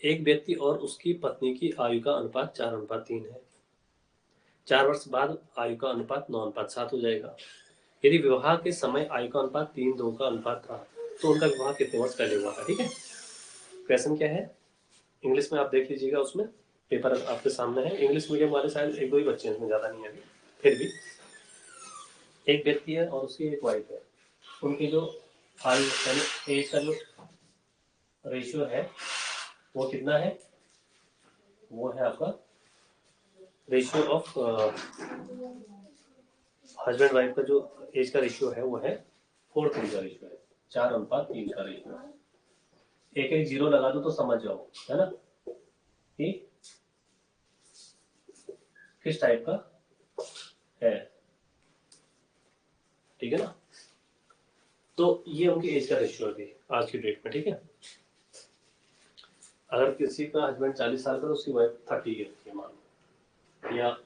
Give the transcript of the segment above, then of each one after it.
एक व्यक्ति और उसकी पत्नी की आयु का अनुपात 4:3 है। 4 वर्ष बाद आयु का अनुपात 9:7 हो जाएगा। यदि विवाह के समय आयु का अनुपात 3:2 का अनुपात था तो उनका विवाह कितने वर्ष पहले हुआ था। ठीक है, क्वेश्चन क्या है इंग्लिश में आप देख लीजिएगा, उसमें पेपर आपके सामने है। इंग्लिश मीडियम वाले शायद एक दो ही बच्चे हैं, इसमें ज़्यादा नहीं है अभी, फिर भी एक व्यक्ति है और उसकी एक वाइफ है। उनकी जो आयु यानी एज का जो रेशियो है वो कितना है, वो है आपका रेशियो ऑफ हस्बैंड वाइफ का जो एज का रेशियो है वो है 4:3 का रेशियो है, 4:3 का रेशियो है। एक एक जीरो लगा दो तो समझ जाओ, है ना, कि किस टाइप का है। ठीक है ना, तो ये उनकी एज का रेशियो है आज की डेट में। ठीक है, अगर किसी का हस्बैंड 40 साल का तो उसकी वाइफ 30 है मान लो, या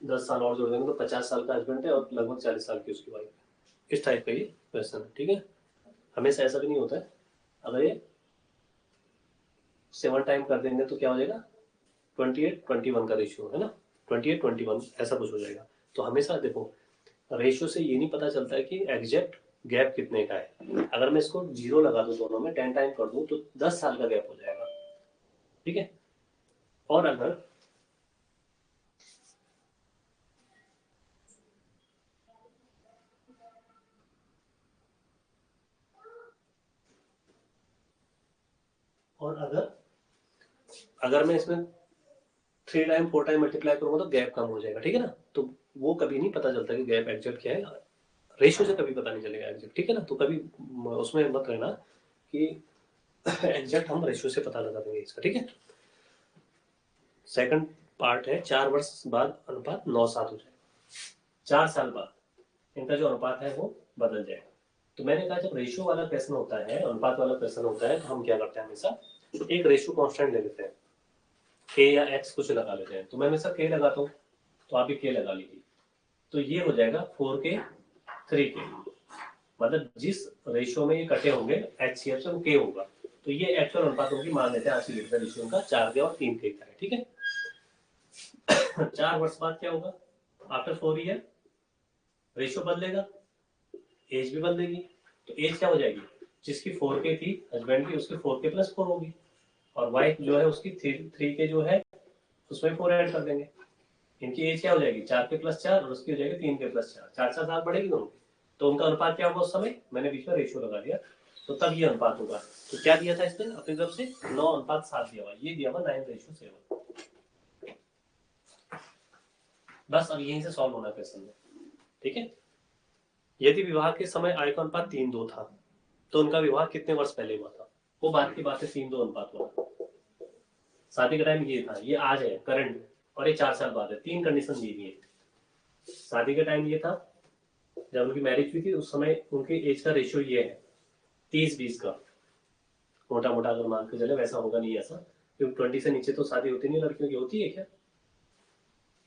10 साल और जोड़ देंगे तो 50 साल का हस्बैंड है और लगभग 40 साल की उसकी वाइफ है। इस टाइप का ये क्वेश्चन है। ठीक है, हमेशा ऐसा भी नहीं होता है। अगर ये 7 टाइम कर देंगे तो क्या हो जाएगा, 28:21 का रेशियो है ना, 28:21 ऐसा कुछ हो जाएगा। तो हमेशा देखो, रेशियो से ये नहीं पता चलता है कि एग्जैक्ट गैप कितने का है। अगर मैं इसको जीरो लगा दूं दोनों में, 10 टाइम कर दूं तो 10 साल का गैप हो जाएगा। ठीक है, और अगर और अगर अगर मैं इसमें 3 टाइम 4 टाइम मल्टीप्लाई करूंगा तो गैप कम हो जाएगा। ठीक है ना, तो वो कभी नहीं पता चलता कि गैप एग्जैक्ट क्या है, रेशियो से कभी पता नहीं चलेगा एग्जैक्ट। ठीक है ना, तो कभी उसमें मत रहना कि एग्जैक्ट हम रेशियो से पता लगा देंगे इसका। ठीक है, सेकंड पार्ट है 4 वर्ष बाद अनुपात 9:7 हो जाएगा। 4 साल बाद इनका जो अनुपात है वो बदल जाएगा। तो मैंने कहा जब रेशियो वाला क्वेश्चन होता है, अनुपात वाला क्वेश्चन होता है, तो हम क्या करते हैं हमेशा एक रेशियो कांस्टेंट ले लेते हैं, के या एक्स कुछ लगा लेते हैं। तो मैं हमेशा के लगाता हूँ, तो आप भी के लगा लीजिए। तो ये हो जाएगा 4K 3K, मतलब जिस रेशियो में ये कटे होंगे HCF से वो के होगा। तो ये एक्चुअल अनुपात होगी, मान लेते हैं आज की डेट में रेशियो का 4K और 3K का है। ठीक है, 4 वर्ष बाद क्या होगा, आफ्टर 4 ईयर रेशियो बदलेगा, एज भी बदलेगी। तो एज क्या हो जाएगी, जिसकी 4K थी हस्बैंड की, उसकी 4K+4 होगी, और वाइफ जो है उसकी 3K जो है उसमें 4 ऐड कर देंगे। इनकी एज क्या हो जाएगी, 4K+4 और उसकी हो जाएगी 3K+4, 4 साल बढ़ेगी दोनों की। तो उनका अनुपात क्या होगा उस समय, मैंने बीच में रेशियो लगा दिया, तो तब ये अनुपात होगा। तो क्या दिया था इसने अपनी तरफ से, 9:7 दिया हुआ, ये दिया हुआ 9:7। बस अब यहीं से सॉल्व होना क्वेश्चन में। ठीक है, यदि विवाह के समय आय का अनुपात 3:2 था तो उनका विवाह कितने वर्ष पहले हुआ था। वो बात की बात है, 3:2 अनुपात हुआ, शादी का टाइम ये था, ये आज है करंट, और ये 4 साल बाद है। 3 कंडीशन दी हुई है। शादी का टाइम ये था जब उनकी मैरिज हुई थी, उस समय उनके एज का रेशियो ये है 30-20 का, मोटा मोटा अगर मान के चले, वैसा होगा नहीं ऐसा, क्योंकि 20 से नीचे तो शादी होती नहीं, लड़कियों की होती है क्या,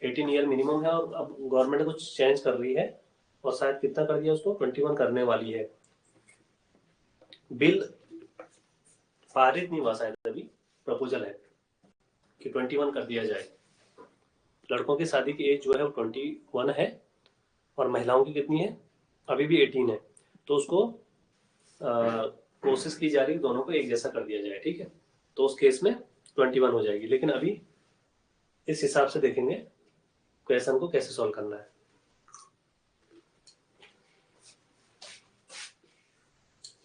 18 ईयर मिनिमम है। और अब गवर्नमेंट कुछ चेंज कर रही है और शायद कितना कर दिया उसको, 21 करने वाली है। बिल पारित नहीं हुआ शायद अभी, प्रपोजल है कि 21 कर दिया जाए। लड़कों की शादी की एज जो है वो 21 है, और महिलाओं की कितनी है, अभी भी 18 है। तो उसको कोशिश की जा रही है दोनों को एक जैसा कर दिया जाए। ठीक है, तो उस केस में 21 हो जाएगी। लेकिन अभी इस हिसाब से देखेंगे क्वेश्चन को कैसे सॉल्व करना है।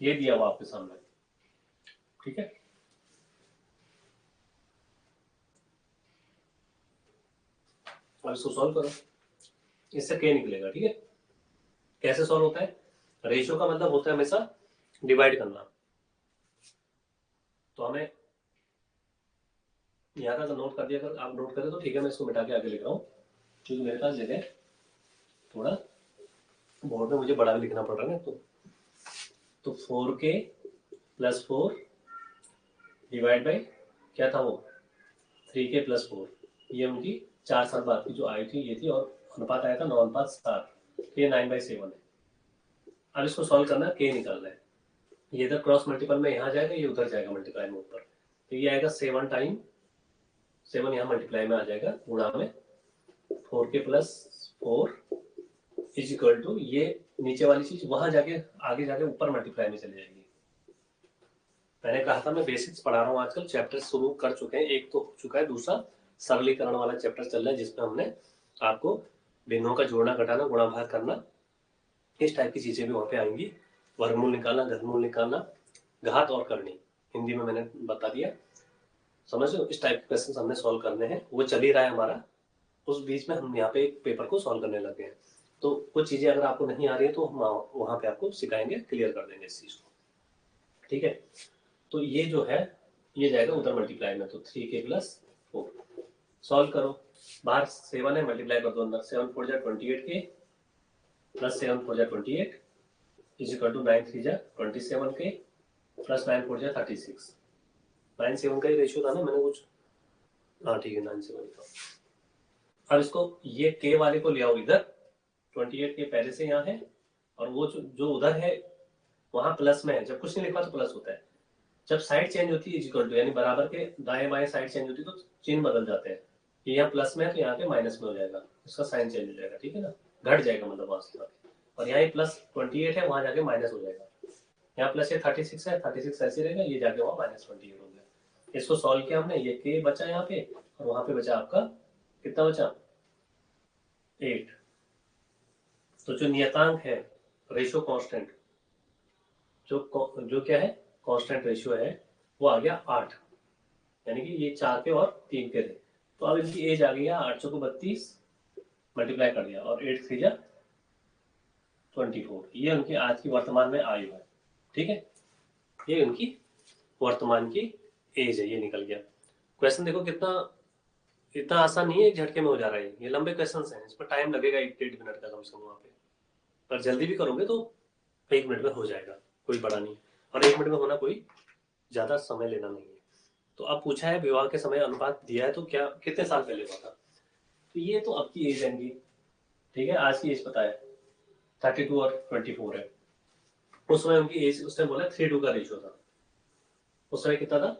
ये दिया हुआ आपके सामने। ठीक है, अब इसको सॉल्व करो, इससे क्या निकलेगा। ठीक है, कैसे सॉल्व होता है, रेशियो का मतलब होता है हमेशा डिवाइड करना। तो हमें यहाँ का नोट कर दिया, अगर आप नोट करें तो ठीक है, मैं इसको मिटा के आगे लिख रहा हूँ क्योंकि मेरे पास जगह थोड़ा बोर्ड में मुझे बड़ा भी लिखना पड़ रहा है। तो 4K+4 डिवाइड बाई क्या था वो, 3K+4, ये उनकी 4 साल बाद की जो आई थी ये थी, और अनुपात आया था 9:7, ये 9/7 है। अब इसको सॉल्व करना है, के निकालना है। ये इधर क्रॉस मल्टीपल में यहाँ जाएगा, ये उधर जाएगा मल्टीप्लाई में ऊपर, तो ये आएगा 7 टाइम 7 यहाँ मल्टीप्लाई में आ जाएगा गुणा में 4 के प्लस 4 इज इक्वल टू ये नीचे वाली चीज वहां जाके आगे जाके ऊपर मल्टीप्लाई में चली जाएगी। मैंने कहा था मैं बेसिक्स पढ़ा रहा हूँ आजकल, चैप्टर शुरू कर चुके हैं, एक तो हो चुका है, दूसरा सरलीकरण वाला चैप्टर चल रहा है जिसमें हमने आपको भिन्नों का जोड़ना घटाना गुणा भाग करना इस टाइप की चीजें भी वहां पे आएंगी, वर्गमूल निकालना घनमूल निकालना घात और करनी हिंदी में मैंने बता दिया, समझ लो। इस टाइप के क्वेश्चन हमने सॉल्व करने हैं, वो चल ही रहा है हमारा, उस बीच में हम यहाँ पे एक पेपर को सॉल्व करने लगे हैं। तो कुछ चीजें अगर आपको नहीं आ रही है तो हम वहां पे आपको सिखाएंगे, क्लियर कर देंगे इस चीज को, ठीक है। तो ये जो है ये जाएगा उधर मल्टीप्लाई में, तो 3k प्लस 4 सॉल्व करो, बाहर 7 है मल्टीप्लाई कर दो अंदर, 7 4 जा 28k प्लस 7 4 जा 28 इज इक्वल टू 9 3 जा 27k प्लस 9 4 जा 36। 9 7 का ही रेशियो था ना, मैंने कुछ, हाँ ठीक है 9 7 का। अब इसको ये k वाले को ले आओ इधर, 28 के पहले से यहाँ है और वो जो उधर है वहां प्लस में है, जब कुछ नहीं लिखा तो प्लस होता है, जब साइड चेंज होती है इक्वल टू यानी बराबर के दाएं बाएं साइड चेंज होती है तो चिन्ह बदल जाते हैं, ये यहाँ प्लस में है तो यहाँ पे माइनस में हो जाएगा, इसका साइन चेंज हो जाएगा, ठीक है ना, घट जाएगा मतलब वहां से, और यहाँ प्लस 28 है वहां जाके माइनस हो जाएगा, यहाँ प्लस ये 36 है 36 ऐसे रहेगा, ये जाके वहां माइनस 28 हो गया। इसको सॉल्व किया हमने, ये के बचा यहाँ पे और वहां पे बचा आपका कितना बचा 8। तो जो नियतांक है रेशियो कांस्टेंट, जो क्या है कांस्टेंट रेशियो है वो आ गया 8, यानी कि ये 4 के और 3 के थे, तो अब इनकी एज आ गई है 8 को 32 मल्टीप्लाई कर दिया और 8 3 जा 24, ये उनकी आज की वर्तमान में आयु है, ठीक है, ये उनकी वर्तमान की एज है, ये निकल गया। क्वेश्चन देखो कितना, इतना आसान नहीं है, एक झटके में हो जा रहा है, ये लंबे क्वेश्चन हैं, इस पर टाइम लगेगा 1-1.5 मिनट का कम से कम वहाँ पे, पर जल्दी भी करोगे तो 1 मिनट में हो जाएगा, कोई बड़ा नहीं, और 1 मिनट में होना कोई ज्यादा समय लेना नहीं है। तो अब पूछा है विवाह के समय अनुपात दिया है तो क्या कितने साल पहले हुआ था, तो ये तो अब की एज है इनकी, ठीक है, आज की एज पता है 32 और 24 है, उस समय उनकी एज उसने बोला 3:2 का रेशियो था, उस समय कितना था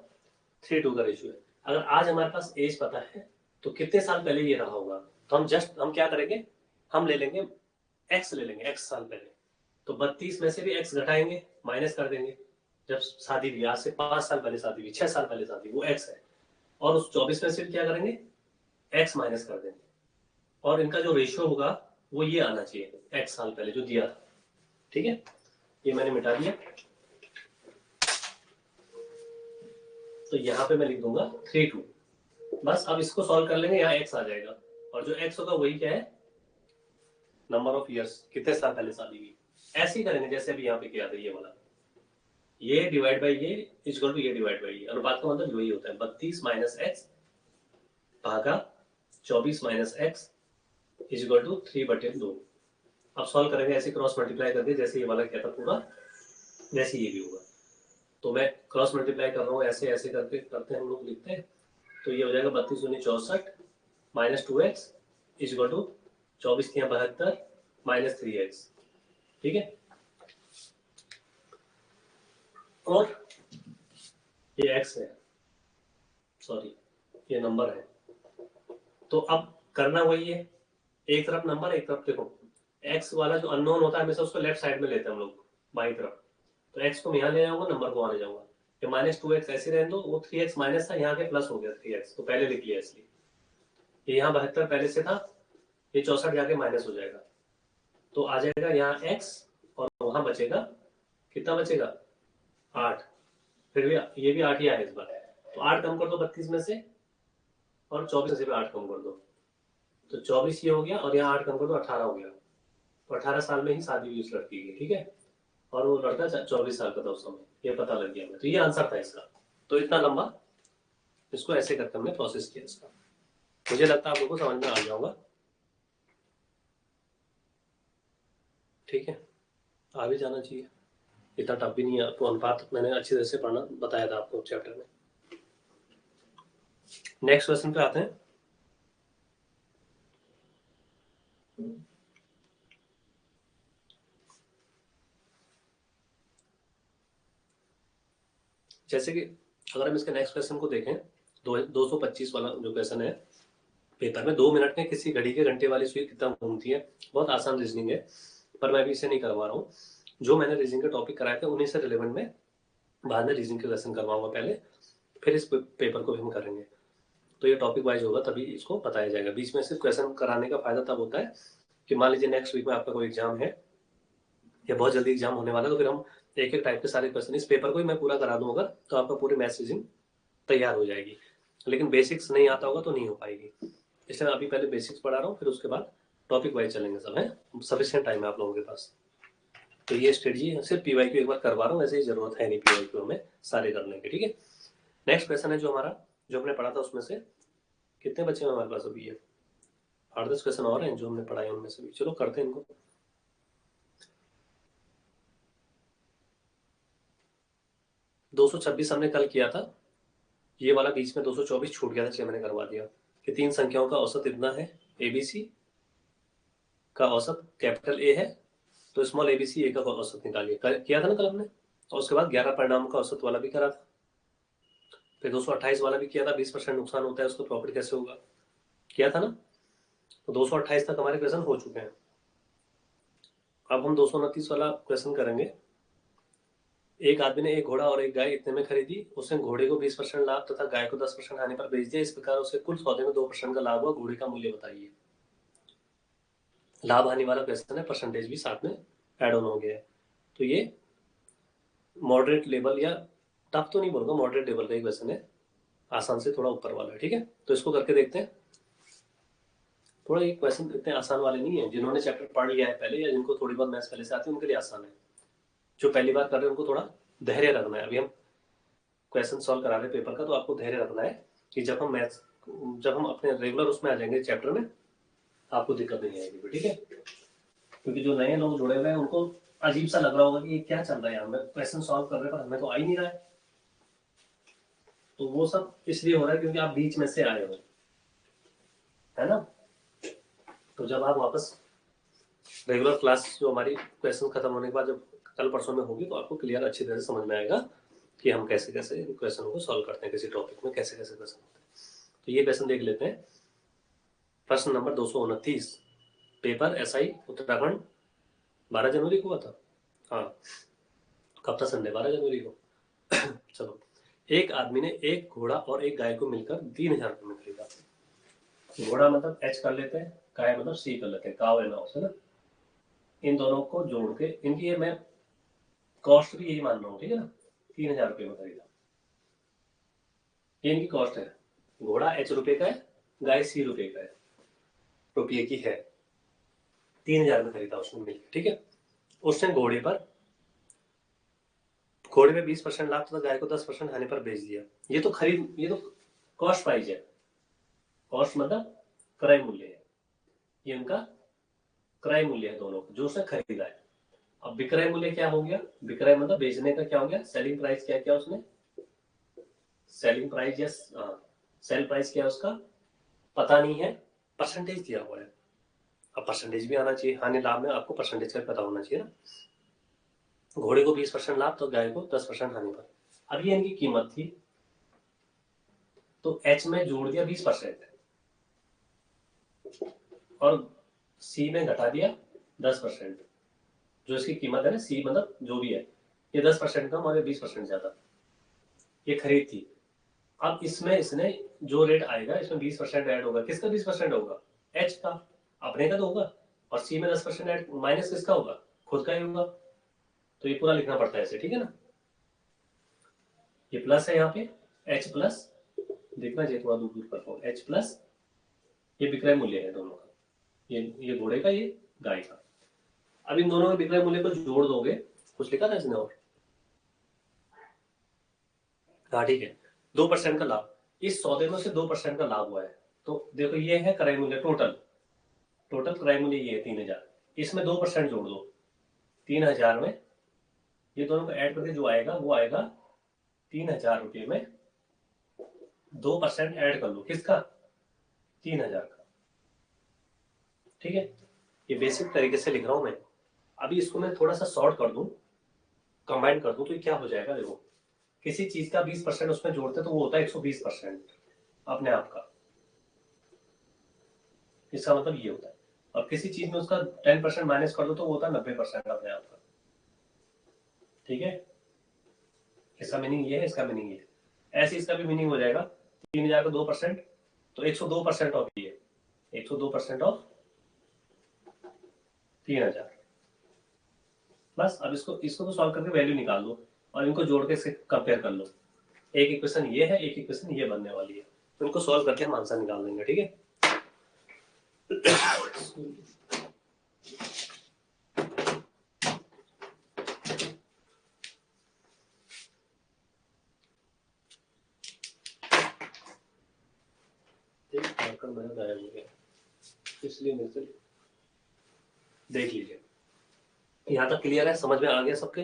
3:2 का रेशियो है। अगर आज हमारे पास एज पता है तो कितने साल पहले ये रहा होगा, तो हम क्या करेंगे, हम ले लेंगे एक्स ले लेंगे, एक्स साल पहले, तो 32 में से भी एक्स घटाएंगे माइनस कर देंगे, जब शादी हुई आज से 5 साल पहले शादी हुई 6 साल पहले शादी, वो एक्स है, और उस 24 में से क्या करेंगे एक्स माइनस कर देंगे, और इनका जो रेशियो होगा वो ये आना चाहिए एक्स साल पहले जो दिया था, ठीक है, ये मैंने मिटा दिया, तो यहाँ पे मैं लिख दूंगा 3:2, बस अब इसको सॉल्व कर लेंगे, यहाँ एक्स आ जाएगा, और जो एक्स होगा वही क्या है नंबर ऑफ ईयर्स, कितने साल पहले शादी हुई, ऐसे ही करेंगे जैसे अभी यहाँ पे किया था, ये वाला ये डिवाइड बाई ये इक्वल टू ये डिवाइड बाई ये, अनुपात का मतलब वही होता है 32 माइनस एक्स भागा 24 माइनस एक्स इक्वल टू 3/2। अब सॉल्व करेंगे ऐसे क्रॉस मल्टीप्लाई करके जैसे ये वाला क्या था पूरा वैसे ये भी होगा, तो मैं क्रॉस मल्टीप्लाई कर रहा हूँ ऐसे ऐसे करके करते हैं हम लोग लिखते हैं, तो ये हो जाएगा 32×64 minus 2x equal to 24×72 minus 3x, ठीक है, और ये x है, सॉरी ये नंबर है, तो अब करना वही है, एक तरफ नंबर एक तरफ देखो, x वाला जो अननोन होता है हमेशा उसको लेफ्ट साइड में लेते हैं हम लोग बाई तरफ, तो x को यहाँ ले जाऊंगा नंबर को वहां ले जाऊंगा, ये -2x ऐसे रहने दो, वो 3x माइनस था यहाँ के प्लस हो गया 3x, तो पहले लिख लिया इसलिए, ये यहाँ 72 पहले से था, ये 64 जाके माइनस हो जाएगा, तो आ जाएगा यहाँ x और वहां बचेगा कितना बचेगा 8, फिर भी ये भी 8 ही आया इस बार, तो 8 कम कर दो 32 में से और 24 में से भी 8 कम कर दो, तो 24 ये हो गया और यहाँ 8 कम कर दो 18 हो गया, तो 18 साल में ही शादी हुई उस लड़की की, ठीक है, और वो लड़का 24 साल का था उस समय, ये पता लग गया हमें, तो ये आंसर था इसका, तो इतना लंबा इसको ऐसे करके हमने प्रोसेस किया इसका, मुझे लगता है आप लोगों को समझ में आ जाऊंगा, ठीक है, आ भी जाना चाहिए, इतना टफ भी नहीं है, तो अनुपात मैंने अच्छी तरह से पढ़ना बताया था आपको चैप्टर में। नेक्स्ट क्वेश्चन पे आते हैं, जैसे कि अगर हम इसके नेक्स्ट क्वेश्चन को देखें, 225 वाला जो क्वेश्चन है पेपर में, 2 मिनट में किसी घड़ी के घंटे वाली सुई कितना घूमती है। बहुत आसान रीजनिंग है, पर मैं अभी इसे नहीं करवा रहा हूँ। जो मैंने रीजनिंग के टॉपिक कराए थे उन्हीं से रिलेवेंट में बाद में रीजनिंग के क्वेश्चन करवाऊंगा पहले, फिर इस पेपर को भी हम करेंगे। तो ये टॉपिक वाइज होगा, तभी इसको बताया जाएगा। बीच में सिर्फ क्वेश्चन कराने का फायदा तब होता है कि मान लीजिए नेक्स्ट वीक में आपका कोई एग्जाम है या बहुत जल्दी एग्जाम होने वाला है, तो फिर हम एक एक टाइप के सारे क्वेश्चन इस पेपर को ही मैं पूरा करा दूं अगर, तो आपका पूरी मैथ्स रीजनिंग तैयार हो जाएगी। लेकिन बेसिक्स नहीं आता होगा तो नहीं हो पाएगी, इसलिए मैं अभी पहले बेसिक्स पढ़ा रहा हूँ, फिर उसके बाद टॉपिक वाइज चलेंगे सब, है सफिशिएंट टाइम है आप लोगों के पास। तो ये स्ट्रेटजी सिर्फ पीवाईक्यू एक बार करवा रहा हूँ, ऐसे ही जरूरत है नहीं पीवाईक्यू हमें सारे करने की, ठीक है। नेक्स्ट क्वेश्चन है जो हमारा, जो हमने पढ़ा था उसमें से कितने बच्चे हैं हमारे पास अभी, ये 8-10 क्वेश्चन और हैं जो हमने पढ़ाए उनमें से भी, चलो करते हैं इनको। 226 हमने कल किया था, ये वाला बीच में 224 छूट गया था, इसलिए मैंने करवा दिया कि 3 संख्याओं का औसत इतना है, एबीसी का औसत कैपिटल ए है, तो स्मॉल एबीसी ए का औसत निकालिए, किया था ना कल हमने। और उसके बाद 11 परिणाम का औसत वाला भी करा था, फिर 228 वाला भी किया था, 20% नुकसान होता है उसको प्रॉफिट कैसे होगा, किया था ना। तो 228 तक हमारे क्वेश्चन हो चुके हैं। अब हम 229 वाला क्वेश्चन करेंगे। एक आदमी ने एक घोड़ा और एक गाय इतने में खरीदी, उसने घोड़े को 20% लाभ तथा गाय को 10% हानि पर बेच दिया, इस प्रकार उसे कुल सौदे में 2% का लाभ हुआ, घोड़े का मूल्य बताइए। लाभ हानि वाला क्वेश्चन है, परसेंटेज भी साथ में एड ऑन हो गया है। तो ये मॉडरेट लेवल या टफ तो नहीं बोलूंगा, मॉडरेट लेवल का ही क्वेश्चन है, आसान से थोड़ा ऊपर वाला है, ठीक है। तो इसको करके देखते हैं। थोड़ा ये क्वेश्चन इतने आसान वाले नहीं है, जिन्होंने चैप्टर पढ़ लिया है पहले या जिनको थोड़ी बहुत मैथ्स पहले से आती है उनके लिए आसान है। जो पहली बार कर रहे हैं उनको थोड़ा धैर्य रखना है। अभी हम क्वेश्चन सॉल्व करा रहे पेपर का, तो आपको धैर्य रखना है कि जब हम अपने रेगुलर उसमें आ जाएंगे चैप्टर में, आपको दिक्कत नहीं आएगी, ठीक है। क्योंकि जो नए लोग जुड़े हुए हैं उनको अजीब सा लग रहा होगा कि ये क्या चल रहा है, हमें क्वेश्चन सॉल्व कर रहे हैं पर हमें तो आ ही नहीं रहा है। तो वो सब इसलिए हो रहा है क्योंकि आप बीच में से आए हो, है ना। तो जब आप वापस रेगुलर क्लास जो हमारी क्वेश्चन खत्म होने के बाद जब कल परसों में होगी, तो आपको क्लियर अच्छी तरह से समझ में आएगा कि हम कैसे कैसे क्वेश्चन को सॉल्व करते हैं, किसी टॉपिक में कैसे कैसे क्वेश्चन होते हैं। तो ये क्वेश्चन देख लेते हैं। प्रश्न नंबर 229, पेपर एसआई उत्तराखंड 12 जनवरी को हुआ था, हाँ कब था, संडे 12 जनवरी को। चलो, एक आदमी ने एक घोड़ा और एक गाय को मिलकर 3000 रुपये में खरीदा। घोड़ा मतलब एच कर लेते हैं, गाय मतलब सी कर लेते हैं, काव एंड हाउस, है ना। इन दोनों को जोड़ के इनकी ये मैं कॉस्ट भी यही मान रहा हूँ, ठीक है ना। 3000 रुपये में खरीदा, ये इनकी कॉस्ट है। घोड़ा एच रुपये का है, गाय सी रुपये का है, रुपये की है, 3000 में खरीदा उसने मिलकर, ठीक है। उसने घोड़े में 20% लाभ तथा गाय को 10% हानि पर बेच दिया। ये तो कॉस्ट प्राइस है, कॉस्ट मतलब क्रय मूल्य है, ये उनका क्रय मूल्य है दोनों जो उसने खरीदा है। अब विक्रय मूल्य क्या हो गया, विक्रय मतलब बेचने का क्या हो गया, सेलिंग प्राइस क्या किया उसने, सेलिंग प्राइस या सेल प्राइस क्या है उसका पता नहीं है, परसेंटेज दिया हुआ है। अब परसेंटेज भी आना चाहिए, हानि लाभ में आपको परसेंटेज का पता होना चाहिए ना। घोड़े को 20% लाभ तो गाय को 10% हानि पर। अब ये इनकी कीमत थी, तो एच में जोड़ दिया 20% और सी में घटा दिया 10%। जो इसकी कीमत है ना, सी मतलब जो भी है, ये 10% कम और ये 20% ज्यादा, ये खरीद थी। अब इसमें इसने जो रेट आएगा इसमें 20% ऐड होगा, किसका 20% होगा, एच का, अपने का तो होगा। और सी में 10% ऐड माइनस किसका होगा, खुद का ही होगा। तो ये पूरा लिखना पड़ता है ऐसे, ठीक है ना। ये प्लस है यहाँ पे, एच प्लस, देखना चाहिए थोड़ा दूर दूर करता हूँ, एच प्लस ये विक्रय मूल्य है दोनों का, ये घोड़े का, ये गाय का। अब इन दोनों के विक्रय मूल्य को जोड़ दोगे, कुछ लिखा था इसने और, हाँ ठीक है, 2% का लाभ, इस सौदे में से 2% का लाभ हुआ है। तो देखो ये है क्रय मूल्य, टोटल क्रय मूल्य ये है 3000, इसमें 2% जोड़ दो, 3000 में ये दोनों को ऐड करके जो आएगा वो आएगा 3000 रुपये में 2% ऐड कर लो, किसका, 3000 का, ठीक है। ये बेसिक तरीके से लिख रहा हूं मैं। अभी इसको मैं थोड़ा सा शॉर्ट कर दूं, कंबाइन कर दूं, तो ये क्या हो जाएगा देखो, किसी चीज का 20% उसमें जोड़ते तो वो होता है 120% अपने आप का। इसका मतलब ये होता है। और किसी चीज में उसका 10% माइनस कर दो तो वो होता है 90% अपने आप का। ठीक है, इसका मीनिंग ये है, इसका मीनिंग ये है। ऐसे इसका भी मीनिंग हो जाएगा 3000 का 2% तो 102% ऑफ ये, 102% ऑफ 3000। बस अब इसको इसको तो सॉल्व करके वैल्यू निकाल दो और इनको जोड़ के इससे कंपेयर कर लो। एक इक्वेशन ये है, एक इक्वेशन ये बनने वाली है, तो इनको सॉल्व करके हम आंसर निकाल देंगे। ठीक है, मैंने गायब हो गया इसलिए मेरे से देख लीजिए। यहाँ तक क्लियर है, समझ में आ गया सबके?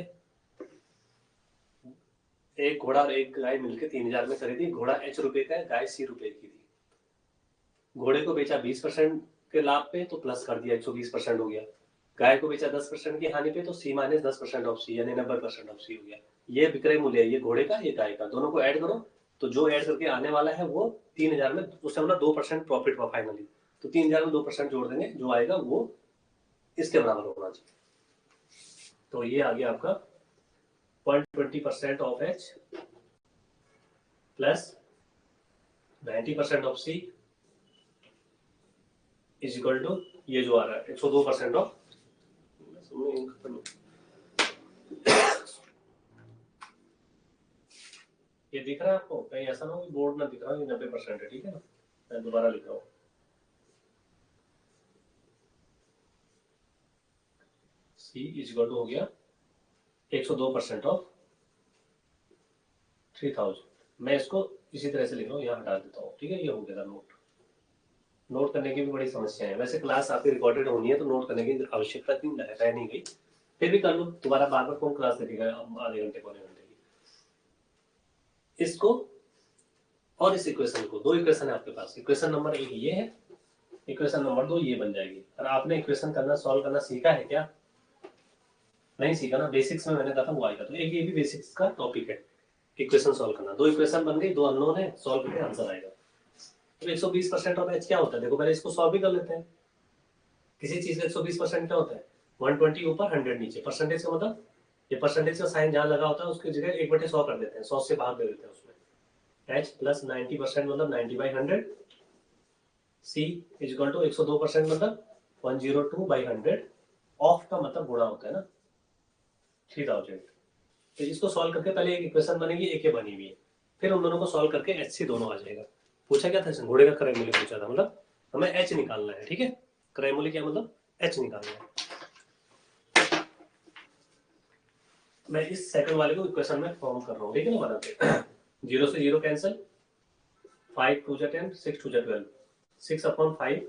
एक घोड़ा और एक गाय मिलकर 3000 में खरीदी। घोड़ा H रुपए का है, गाय C रुपए की थी। घोड़े को बेचा 20% के लाभ पे तो प्लस कर दिया 120% हो गया। गाय को बेचा 10% की हानि पे तो C माइनस 10% ऑफ C यानी 90% ऑफ C हो गया। ये विक्रय मूल्य है, ये घोड़े का ये गाय का, दोनों को ऐड करो तो जो ऐड करके आने वाला है वो 3000 में, उससे मतलब 2% प्रॉफिट हुआ फाइनली। तो 3000 में 2% जोड़ देंगे, जो आएगा वो इसके बराबर होना चाहिए। तो ये आ गया आपका 0.20% off H plus 90% off C is equal to ये जो आ रहा है 102% ऑफ। ये दिख रहा है आपको? कहीं ऐसा ना हो कि बोर्ड ना दिख रहा हो, ये 90% है। ठीक है ना, मैं दोबारा लिख रहा हूँ। C इज इक्वल टू हो गया 102% ऑफ 3000। मैं इसको इसी तरह से लिख रहा हूँ, यहाँ हटा देता हूँ। ठीक है, ये हो गया नोट। नोट करने की भी बड़ी समस्या है। वैसे क्लास आपकी रिकॉर्डेड होनी है तो नोट करने की आवश्यकता रह नहीं गई, फिर भी कर लो। दोबारा बार बार कौन क्लास देखेगा आधे घंटे पौने घंटे की? इसको और इस इक्वेशन को, दो इक्वेशन है आपके पास। इक्वेशन नंबर 1 ये है, इक्वेशन नंबर 2 ये बन जाएगी। और आपने इक्वेशन करना सॉल्व करना सीखा है क्या? नहीं सीखा ना, बेसिक्स में मैंने कहा था वो आएगा। तो एक ये भी बेसिक्स का टॉपिक है, इक्वेशन सॉल्व करना। दो इक्वेशन बन गई, दो अननोन है, सॉल्व करके आंसर आएगा। तो 120% ऑफ H क्या होता है? देखो पहले इसको सॉल्व भी कर लेते हैं। किसी चीज का 120% क्या होता है? 120 ऊपर 100 नीचे। परसेंटेज का मतलब ये परसेंटेज का साइन जहां लगा होता है उसकी जगह 1/100 कर देते हैं, 100 से भाग दे देते हैं उसमें। H प्लस 90% मतलब 90/100। C इज इक्वल टू 102% मतलब 102/100। ऑफ का मतलब गुणा होता है ना 3000। तो इसको सॉल्व करके पहले एक इक्वेशन बनेगी, एक ये बनी हुई है, फिर उन दोनों को सॉल्व करके HC दोनों आ जाएगा। पूछा क्या था? घोड़े का क्रय मूल्य पूछा था, मतलब हमें H निकालना है। ठीक है, क्रय मूल्य क्या मतलब? H निकालना है। मैं इस सेकंड वाले को इक्वेशन में फॉर्म कर रहा हूँ। ठीक है ना, बनाते 0 से 0 कैंसिल, 5 2 10, 6 2 12, 6/5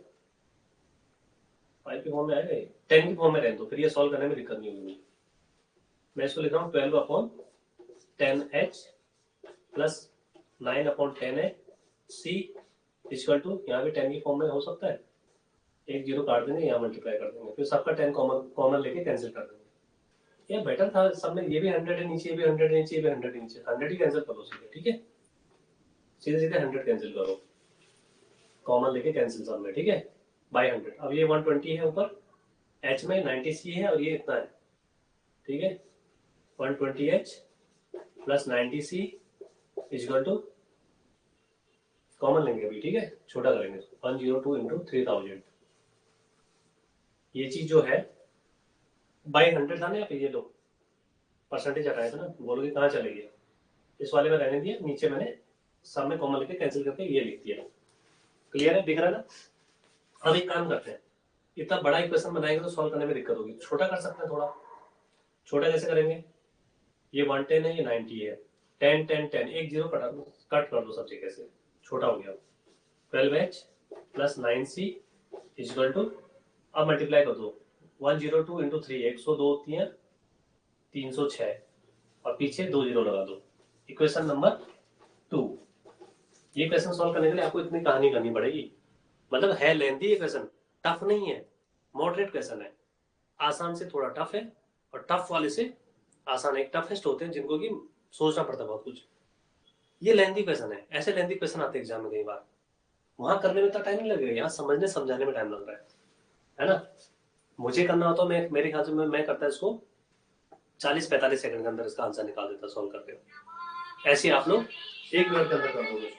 5 के फॉर्म में आएगा, 10 के फॉर्म में रहने दो, फिर ये सॉल्व करने में दिक्कत नहीं होगी। मैं इसको लिख रहा हूँ 12/10H plus 9/10C equal to, यहाँ पे 10 की फॉर्म में हो सकता है, एक जीरो काट देंगे, यहाँ मल्टीप्लाई कर देंगे, फिर सबका 10 कॉमन लेके कैंसिल कर देंगे। ये बेटर था, सब में ये भी 100 है नीचे, ये भी 100 है नीचे, ये भी 100 है नीचे, 100 ही कैंसिल करो सीधे। ठीक है, सीधे सीधे 100 कैंसिल करो, कॉमन लेके कैंसिल सब में। ठीक है, बाय 100। अब ये 120 है ऊपर, H में 90C है और ये इतना है। ठीक है, 120H plus 90C equal to, common लेंगे अभी। ठीक है, छोटा करेंगे, 102 इंटू 3000। ये चीज जो है बाई 100 था ना, यहाँ पे ये लो परसेंटेज हटाया था ना, बोलोगे कहाँ चले गए? इस वाले में रहने दिया, नीचे मैंने सब में कॉमन लेके कैंसिल करके ये लिख दिया। क्लियर है, दिख रहा है ना? अब एक काम करते हैं, इतना बड़ा इक्वेशन बनाएंगे तो सॉल्व करने में दिक्कत होगी, छोटा कर सकते हैं थोड़ा। छोटा कैसे करेंगे? ये 110 है, ये 90 है, 10 10 10, एक जीरो कट कर दो सब जगह से, छोटा हो गया। 12H plus 9C equal to, अब मल्टीप्लाई कर दो, 102 इंटू 3, 102 306 और पीछे 2 जीरो लगा दो। Equation number 2। ये क्वेश्चन सॉल्व करने के लिए आपको इतनी कहानी करनी पड़ेगी, मतलब है लेंथी इक्वेशन, टफ नहीं है, मॉडरेट क्वेश्चन है, आसान से थोड़ा टफ है और टफ वाले से आसान। एक टफेस्ट होते हैं जिनको कि सोचना पड़ता है बहुत कुछ। ये लेंथी क्वेश्चन है, ऐसे लेंथी क्वेश्चन आते हैं एग्जाम में कई बार। वहां करने में इतना टाइम नहीं लगेगा, यहाँ समझने समझाने में टाइम लग रहा है ना। मुझे करना होता मैं मेरे ख्याल से मैं करता इसको 40-45 सेकंड के अंदर इसका आंसर निकाल देता सॉल्व करके। ऐसे आप लोग 1 मिनट के अंदर कर दोगे।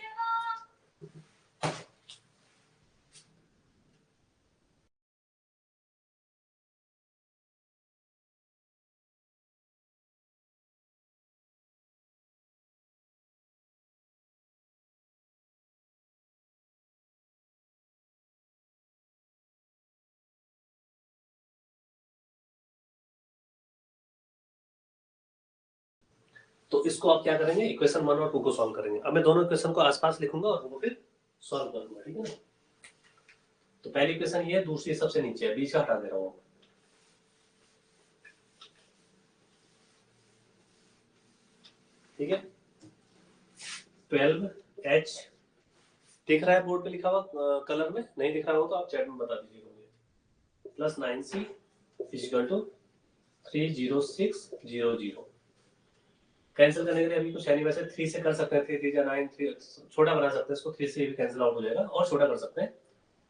तो इसको आप क्या करेंगे, इक्वेशन 1 और 2 को सॉल्व करेंगे। अब मैं दोनों इक्वेशन को आसपास लिखूंगा और उनको फिर सॉल्व करूंगा, ठीक है ना। तो पहली इक्वेशन ये है, दूसरी सबसे नीचे है, बीच का हटा दे रहा हूं। ठीक है, 12H दिख रहा है बोर्ड पे लिखा हुआ कलर में? नहीं दिख रहा हो तो आप चैट में बता दीजिए मुझे। Plus 9C equal to 30600। Cancel करने के लिए अभी कुछ है नहीं, वैसे 3 से कर सकते हैं, 3 3 9, 3 छोटा बना सकते हैं इसको, 3 से भी कैंसिल आउट हो जाएगा, और छोटा कर सकते हैं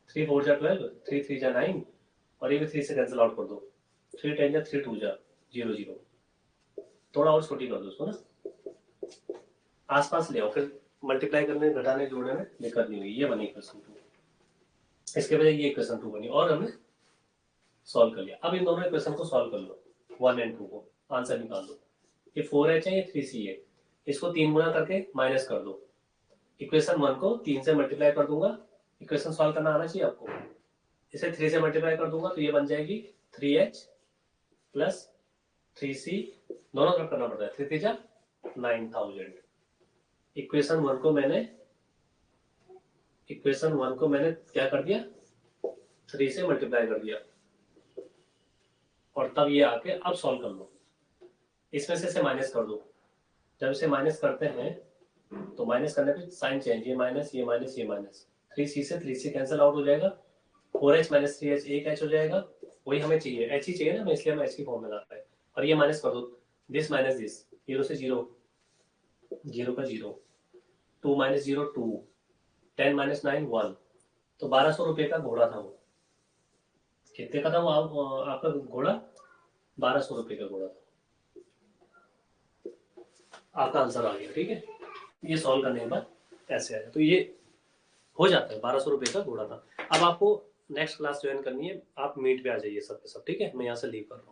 3 4 जा 12, 3 3 जा 9, और ये भी 3 से कैंसिल आउट कर दो, 3 10 जा 3 2 जा 0 0। थोड़ा और छोटी कर दो उसको ना, आसपास ले आओ, फिर मल्टीप्लाई करने घटाने जोड़ने में दिक्कत नहीं हुई। ये बनी इक्वेशन 2, इसके बजाय ये इक्वेशन 2 बनी और हमने सॉल्व कर लिया। अब इन दोनों इक्वेशन को सॉल्व कर लो, 1 और 2 को, आंसर निकाल दो। ये 4H है, ये 3C है, इसको 3 गुना करके माइनस कर दो। इक्वेशन 1 को 3 से मल्टीप्लाई कर दूंगा, इक्वेशन सॉल्व करना आना चाहिए आपको। इसे 3 से मल्टीप्लाई कर दूंगा तो ये बन जाएगी 3H प्लस 3C, दोनों तरफ करना पड़ता है, 3 3 जा 9000। इक्वेशन 1 को मैंने क्या कर दिया, 3 से मल्टीप्लाई कर दिया, और तब ये आके अब सॉल्व कर लो। इसमें से इसे माइनस कर दो। जब इसे माइनस करते हैं तो माइनस करने पे साइन चेंज, ये माइनस ये माइनस ये माइनस, 3C से 3C कैंसिल आउट हो जाएगा, 4H माइनस 3H एक H हो जाएगा, वही हमें चाहिए, H ही चाहिए ना, मैं इसलिए हम H की फॉर्म में लाता है। और ये माइनस कर दो, दिस माइनस दिस, 0 से 0, 0 का 0, 2 माइनस 0 2, 10 माइनस 9 1। तो 1200 रुपये का घोड़ा था वो। कितने का था वो आपका घोड़ा? 1200 रुपये का घोड़ा था। आपका आंसर आ गया, ठीक है। ये सॉल्व करने के बाद ऐसे आया, तो ये हो जाता है, 1200 रुपये का घोड़ा था। अब आपको नेक्स्ट क्लास ज्वाइन करनी है, आप मीट पे आ जाइए सब के सब, ठीक है। मैं यहाँ से लीव कर रहा हूँ।